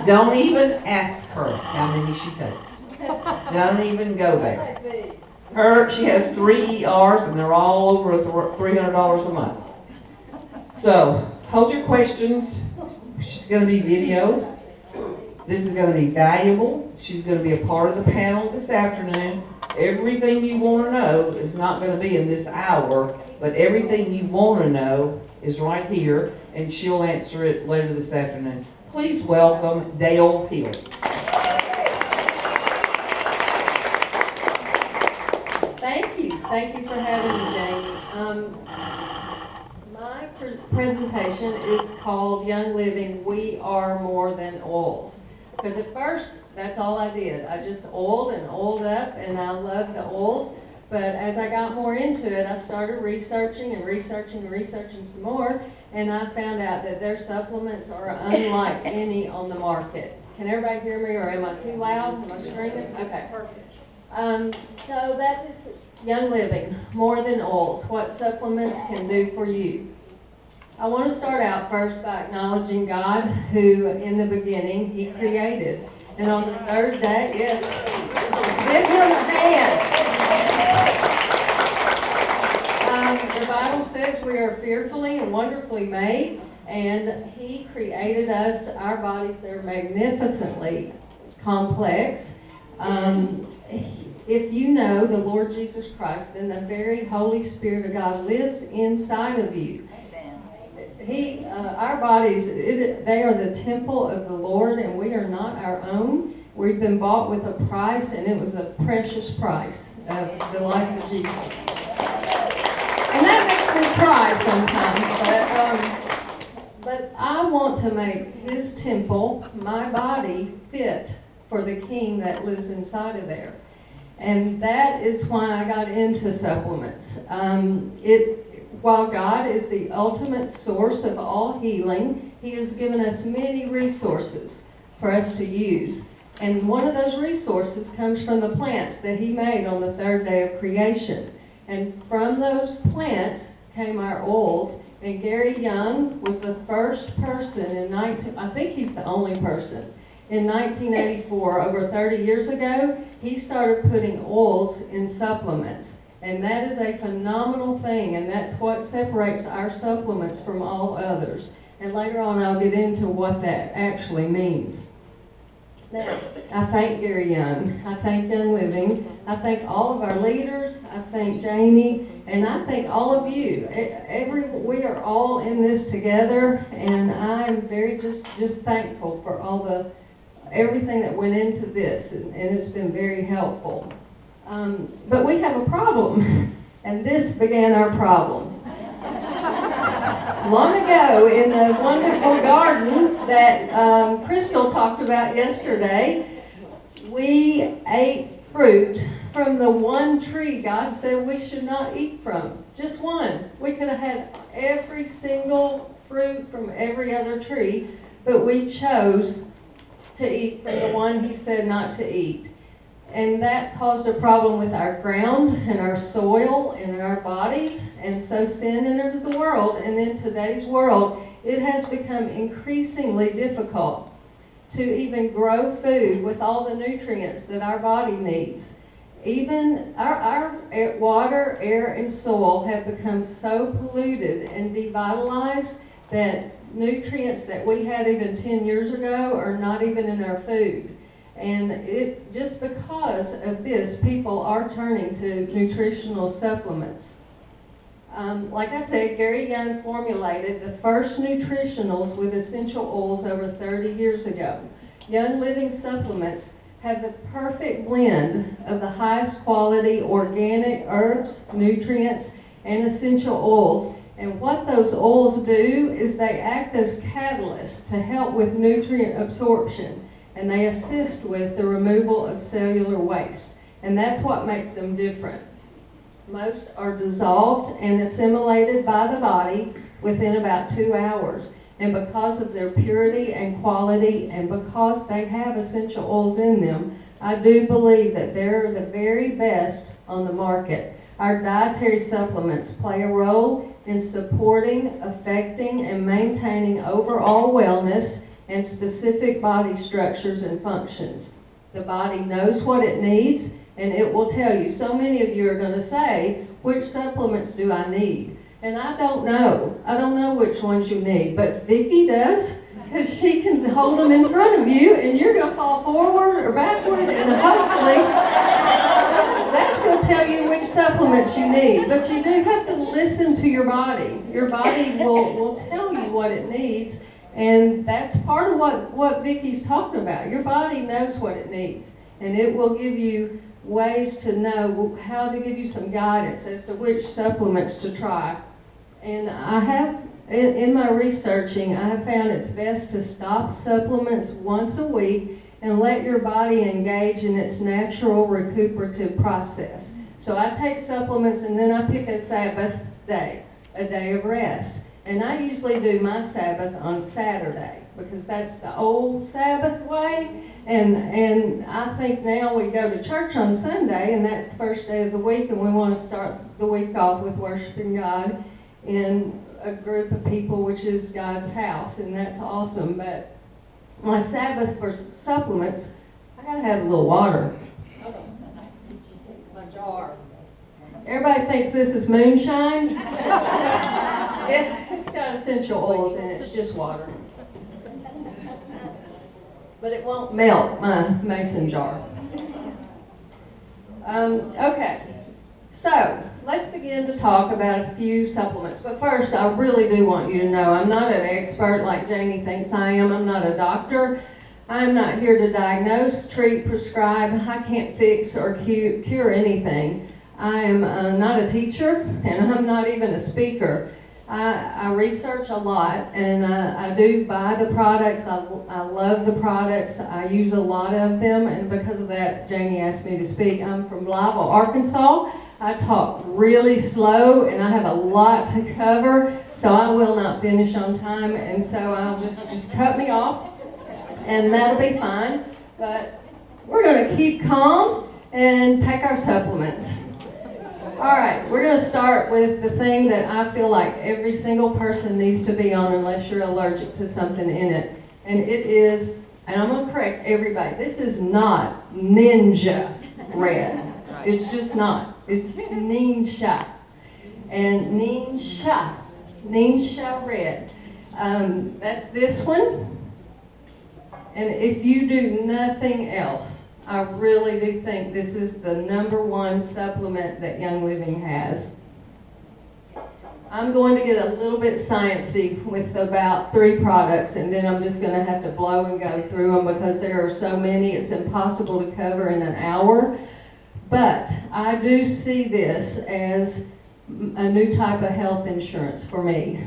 Don't even ask her how many she takes. Don't even go there. She has 3 ERs and they're all over $300 a month. So, hold your questions. She's going to be videoed. This is going to be valuable. She's going to be a part of the panel this afternoon. Everything you want to know is not going to be in this hour, but everything you want to know is right here, and she'll answer it later this afternoon. Please welcome Dale Hill. Thank you for having me, Jamie. My presentation is called Young Living, We Are More Than Oils. Because at first, that's all I did. I just oiled and oiled up, and I love the oils. But as I got more into it, I started researching some more, and I found out that their supplements are unlike any on the market. Can everybody hear me, or am I too loud? Am I screaming? Okay. Perfect. So that is Young Living, More Than Oils, what supplements can do for you. I want to start out first by acknowledging God, who in the beginning, He created. And on the third day, yes, give Him a hand. The Bible says we are fearfully and wonderfully made, and He created us, our bodies, they're magnificently complex. If you know the Lord Jesus Christ, then the very Holy Spirit of God lives inside of you. Our bodies, they are the temple of the Lord, and we are not our own. We've been bought with a price, and it was a precious price of the life of Jesus. And that makes me cry sometimes, but I want to make His temple, my body, fit for the King that lives inside of there. And that is why I got into supplements. While God is the ultimate source of all healing, He has given us many resources for us to use. And one of those resources comes from the plants that He made on the third day of creation. And from those plants came our oils. And Gary Young was the first person I think he's the only person, in 1984, over 30 years ago, he started putting oils in supplements. And that is a phenomenal thing, and that's what separates our supplements from all others. And later on I'll get into what that actually means. Now, I thank Gary Young. I thank Young Living. I thank all of our leaders. I thank Jamie. And I thank all of you. We are all in this together, and I'm very just thankful for everything that went into this, and it's been very helpful. But we have a problem, and this began our problem. Long ago, in the wonderful garden that Crystal talked about yesterday, we ate fruit from the one tree God said we should not eat from. Just one. We could have had every single fruit from every other tree, but we chose to eat from the one He said not to eat. And that caused a problem with our ground and our soil and our bodies. And so sin entered the world. And in today's world, it has become increasingly difficult to even grow food with all the nutrients that our body needs. Even our water, air, and soil have become so polluted and devitalized that nutrients that we had even 10 years ago are not even in our food. And just because of this, people are turning to nutritional supplements. Like I said, Gary Young formulated the first nutritionals with essential oils over 30 years ago. Young Living supplements have the perfect blend of the highest quality organic herbs, nutrients, and essential oils. And what those oils do is they act as catalysts to help with nutrient absorption, and they assist with the removal of cellular waste. And that's what makes them different. Most are dissolved and assimilated by the body within about 2 hours. And because of their purity and quality, and because they have essential oils in them, I do believe that they're the very best on the market. Our dietary supplements play a role in supporting, affecting, and maintaining overall wellness and specific body structures and functions. The body knows what it needs, and it will tell you. So many of you are going to say, which supplements do I need? And I don't know. I don't know which ones you need, but Vicki does, because she can hold them in front of you, and you're going to fall forward or backward, and hopefully that's going to tell you which supplements you need. But you do have to listen to your body. Your body will tell you what it needs, and that's part of what Vicki's talking about. Your body knows what it needs, and it will give you ways to know how to give you some guidance as to which supplements to try. And I have, in my researching, I have found it's best to stop supplements once a week and let your body engage in its natural recuperative process. So I take supplements and then I pick a Sabbath day, a day of rest. And I usually do my Sabbath on Saturday because that's the old Sabbath way. And I think now we go to church on Sunday, and that's the first day of the week, and we want to start the week off with worshiping God in a group of people, which is God's house, and that's awesome. But my Sabbath for supplements, I gotta have a little water. My jar. Everybody thinks this is moonshine. It's got essential oils in it. It's just water. But it won't melt my mason jar. Okay, so let's begin to talk about a few supplements. But first, I really do want you to know I'm not an expert like Janie thinks I am. I'm not a doctor. I'm not here to diagnose, treat, prescribe. I can't fix or cure anything. I am not a teacher, and I'm not even a speaker. I research a lot, and I do buy the products. I love the products. I use a lot of them, and because of that, Janie asked me to speak. I'm from Blytheville, Arkansas. I talk really slow, and I have a lot to cover, so I will not finish on time, and so I'll just cut me off, and that'll be fine. But we're going to keep calm and take our supplements. All right, we're going to start with the thing that I feel like every single person needs to be on unless you're allergic to something in it. And it is, and I'm going to correct everybody, this is not Ninja Red. It's just not. It's Ningxia. And Ningxia Red. That's this one. And if you do nothing else, I really do think this is the #1 supplement that Young Living has. I'm going to get a little bit sciencey with about 3 products, and then I'm just going to have to blow and go through them because there are so many it's impossible to cover in an hour. But I do see this as a new type of health insurance for me.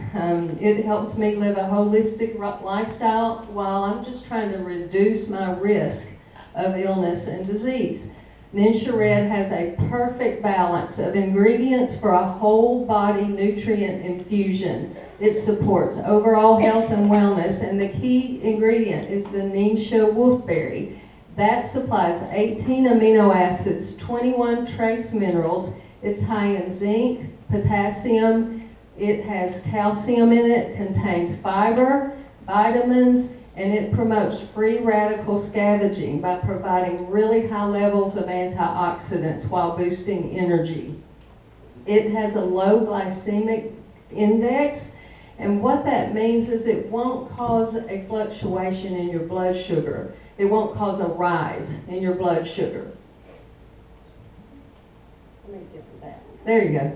It helps me live a holistic lifestyle while I'm just trying to reduce my risk of illness and disease. Ningxia Red has a perfect balance of ingredients for a whole body nutrient infusion. It supports overall health and wellness, and the key ingredient is the Ningxia wolfberry. That supplies 18 amino acids, 21 trace minerals. It's high in zinc, potassium, it has calcium in it, contains fiber, vitamins, and it promotes free radical scavenging by providing really high levels of antioxidants while boosting energy. It has a low glycemic index, and what that means is it won't cause a fluctuation in your blood sugar. It won't cause a rise in your blood sugar. Let me get to that. There you go.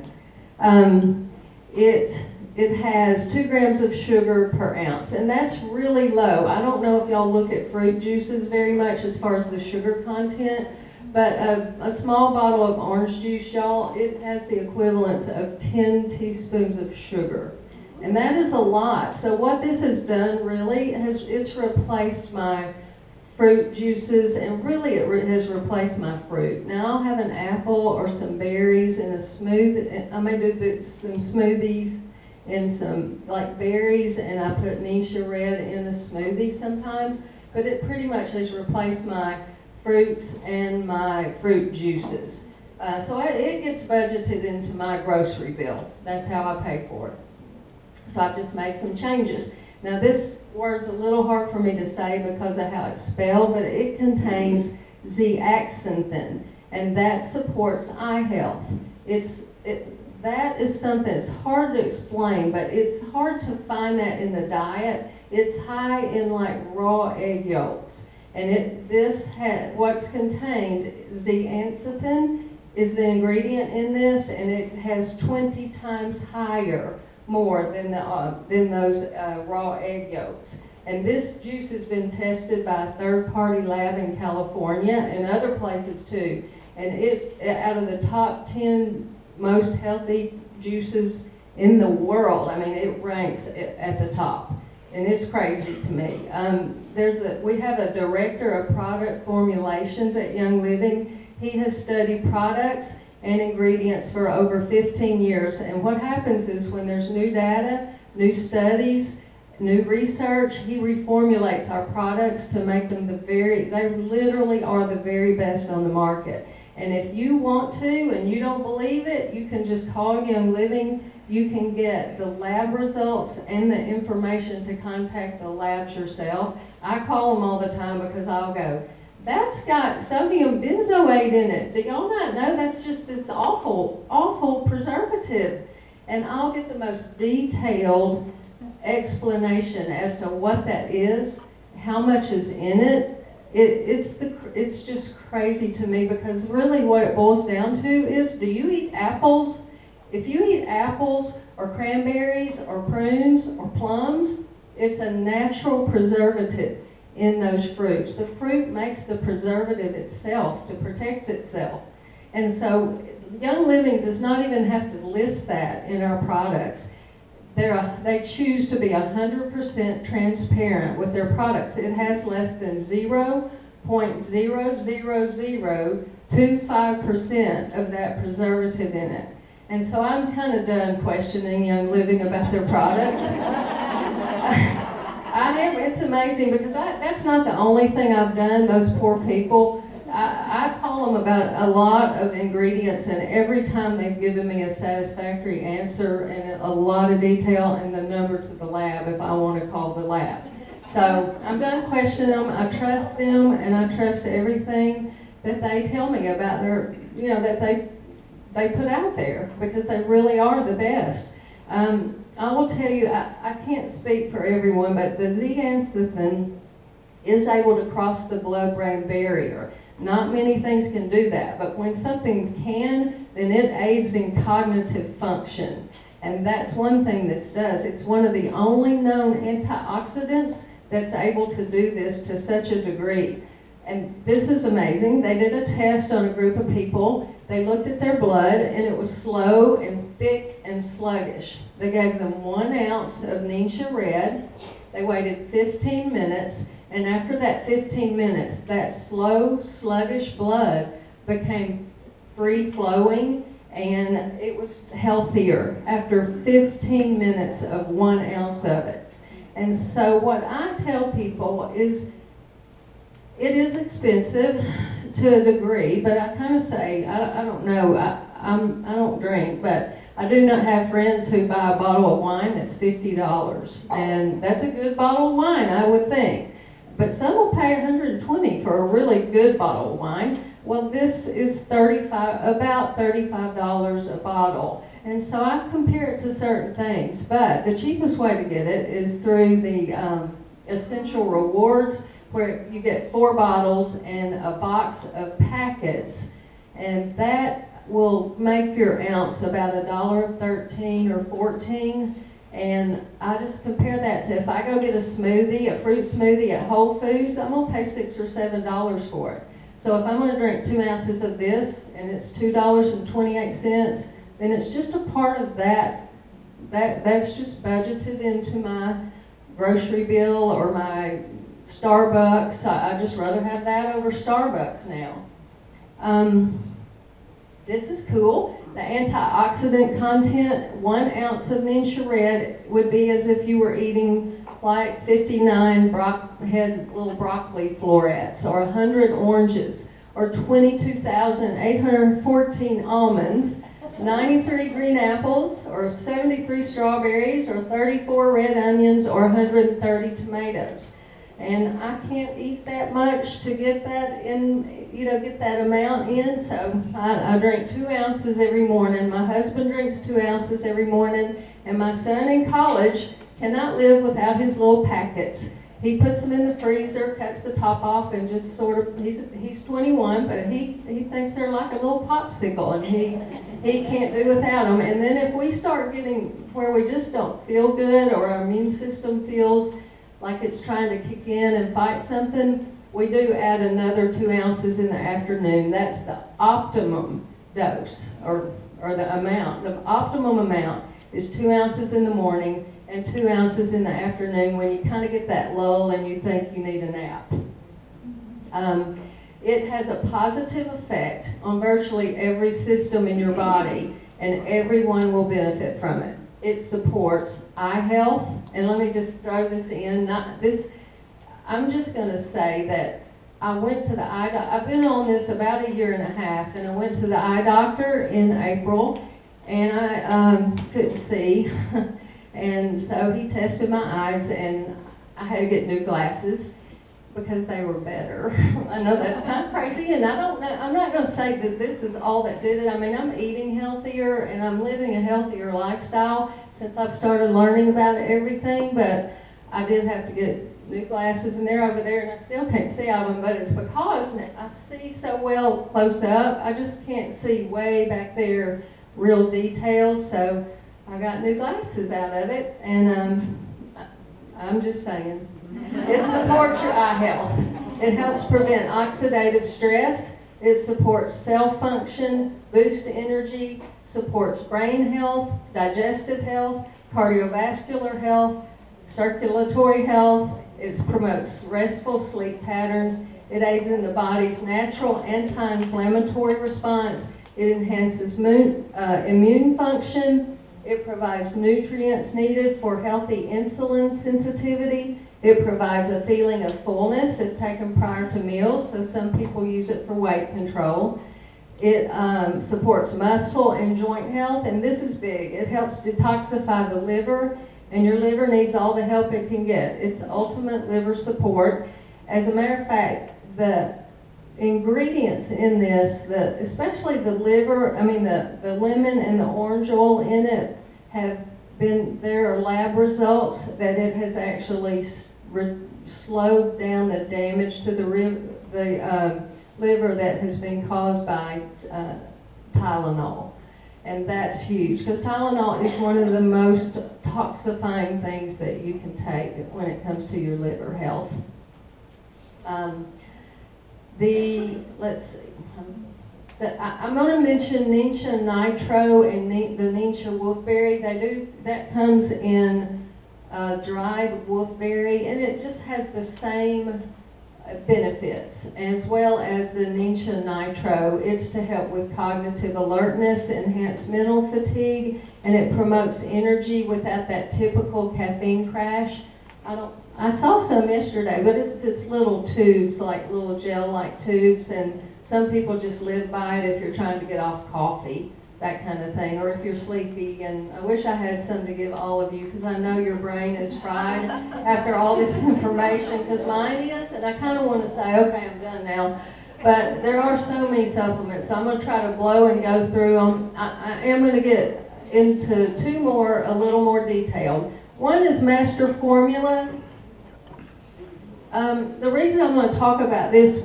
It has 2 grams of sugar per ounce, and that's really low. I don't know if y'all look at fruit juices very much as far as the sugar content, but a small bottle of orange juice, y'all, it has the equivalence of 10 teaspoons of sugar. And that is a lot. So what this has done really, it's replaced my fruit juices, and really it has replaced my fruit. Now I'll have an apple or some berries in a smoothie. I may do some smoothies and some like berries, and I put Ningxia Red in a smoothie sometimes, but it pretty much has replaced my fruits and my fruit juices. So it gets budgeted into my grocery bill. That's how I pay for it. So I've just made some changes. Now this word's a little hard for me to say because of how it's spelled, but it contains zeaxanthin, and that supports eye health. That is something that's hard to explain, but it's hard to find that in the diet. It's high in like raw egg yolks. And what's contained, zeaxanthin is the ingredient in this, and it has 20 times more than those raw egg yolks. And this juice has been tested by a third-party lab in California and other places too. And out of the top 10 most healthy juices in the world, I mean, it ranks at the top. And it's crazy to me. We have a director of product formulations at Young Living. He has studied products and ingredients for over 15 years. And what happens is when there's new data, new studies, new research, he reformulates our products to make them they literally are the very best on the market. And if you want to and you don't believe it, you can just call Young Living. You can get the lab results and the information to contact the labs yourself. I call them all the time because I'll go, that's got sodium benzoate in it. Do y'all not know that's just this awful, awful preservative? And I'll get the most detailed explanation as to what that is, how much is in it. It's just crazy to me because really what it boils down to is, do you eat apples? If you eat apples or cranberries or prunes or plums, it's a natural preservative in those fruits. The fruit makes the preservative itself to protect itself. And so Young Living does not even have to list that in our products. They choose to be 100% transparent with their products. It has less than 0.00025% of that preservative in it. And so I'm kind of done questioning Young Living about their products. It's amazing because that's not the only thing I've done, those poor people. I call them about a lot of ingredients, and every time they've given me a satisfactory answer and a lot of detail and the number to the lab if I want to call the lab. So I'm done questioning them. I trust them, and I trust everything that they tell me about that they put out there because they really are the best. I will tell you, I can't speak for everyone, but the zeaxanthin is able to cross the blood-brain barrier. Not many things can do that, but when something can, then it aids in cognitive function. And that's one thing this does. It's one of the only known antioxidants that's able to do this to such a degree. And this is amazing. They did a test on a group of people. They looked at their blood, and it was slow and thick and sluggish. They gave them 1 ounce of Ningxia Red. They waited 15 minutes. And after that 15 minutes, that slow, sluggish blood became free-flowing, and it was healthier after 15 minutes of 1 ounce of it. And so what I tell people is, it is expensive to a degree, but I kind of say, I don't know, I don't drink, but I do not have friends who buy a bottle of wine that's $50, and that's a good bottle of wine, I would think. But some will pay $120 for a really good bottle of wine. Well, this is about $35 a bottle. And so I compare it to certain things. But the cheapest way to get it is through the Essential Rewards, where you get 4 bottles and a box of packets. And that will make your ounce about $1.13 or $1.14. And I just compare that to if I go get a fruit smoothie at Whole Foods, I'm gonna pay $6 or $7 for it. So if I'm gonna drink 2 ounces of this and it's $2.28, then it's just a part of that's just budgeted into my grocery bill or my Starbucks. I just rather have that over Starbucks now. This is cool. The antioxidant content, 1 ounce of Ningxia Red would be as if you were eating like 59 little broccoli florets, or 100 oranges, or 22,814 almonds, 93 green apples, or 73 strawberries, or 34 red onions, or 130 tomatoes. And I can't eat that much to get that in, get that amount in. So I drink 2 ounces every morning. My husband drinks 2 ounces every morning. And my son in college cannot live without his little packets. He puts them in the freezer, cuts the top off, and just sort of, he's 21, but he thinks they're like a little popsicle, and he can't do without them. And then if we start getting where we just don't feel good, or our immune system feels like it's trying to kick in and fight something, we do add another 2 ounces in the afternoon. That's the optimum dose, or the amount. The optimum amount is 2 ounces in the morning and 2 ounces in the afternoon when you kind of get that lull and you think you need a nap. It has a positive effect on virtually every system in your body, and everyone will benefit from it. It supports eye health, and let me just throw this in. I'm just going to say that I went to the eye doctor. I've been on this about 1.5 years, and I went to the eye doctor in April, and I couldn't see. And so he tested my eyes, and I had to get new glasses because they were better. I know that's kind of crazy, and I don't know, I'm not going to say that this is all that did it. I mean, I'm eating healthier, and I'm living a healthier lifestyle since I've started learning about everything, but I did have to get new glasses, and they're over there, and I still can't see out of them, but it's because I see so well close up. I just can't see way back there real detailed, so I got new glasses out of it, and I'm just saying. It supports your eye health. It helps prevent oxidative stress. It supports cell function, boosts energy, supports brain health, digestive health, cardiovascular health, circulatory health. It promotes restful sleep patterns. It aids in the body's natural anti-inflammatory response. It enhances immune function. It provides nutrients needed for healthy insulin sensitivity. It provides a feeling of fullness if taken prior to meals, so some people use it for weight control. It supports muscle and joint health, and this is big. It helps detoxify the liver, and your liver needs all the help it can get. It's ultimate liver support. As a matter of fact, the ingredients in this, especially the liver, the lemon and the orange oil in it, there are lab results that it has actually slowed down the damage to the liver that has been caused by Tylenol. And that's huge, because Tylenol is one of the most toxifying things that you can take when it comes to your liver health. Let's see. I'm going to mention Ningxia Nitro and the Ningxia Wolfberry. That comes in dried wolfberry, and it just has the same benefits as well as the Ningxia Nitro. It's to help with cognitive alertness, enhance mental fatigue, and it promotes energy without that typical caffeine crash. I saw some yesterday, but it's little tubes, like little gel-like tubes, and some people just live by it if you're trying to get off coffee, that kind of thing, or if you're sleepy. And I wish I had some to give all of you, because I know your brain is fried after all this information, because mine is, and I kind of want to say, okay, I'm done now. But there are so many supplements, so I'm going to try to blow and go through them. I am going to get into 2 more, a little more detailed. One is Master Formula. The reason I'm going to talk about this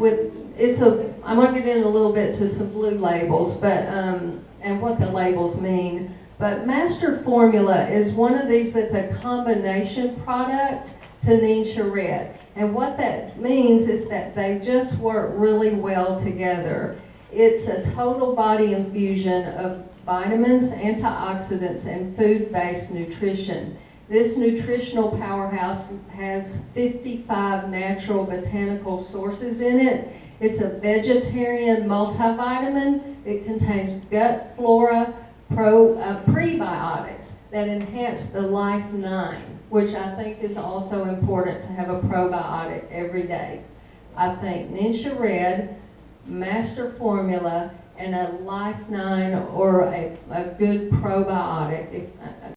I'm going to get in a little bit to some blue labels, but and what the labels mean. But Master Formula is one of these that's a combination product to Ningxia Red. And what that means is that they just work really well together. It's a total body infusion of vitamins, antioxidants, and food-based nutrition. This nutritional powerhouse has 55 natural botanical sources in it. It's a vegetarian multivitamin. It contains gut flora prebiotics that enhance the Life 9, which I think is also important to have a probiotic every day. I think Ningxia Red, Master Formula, and a Life9 or a good probiotic,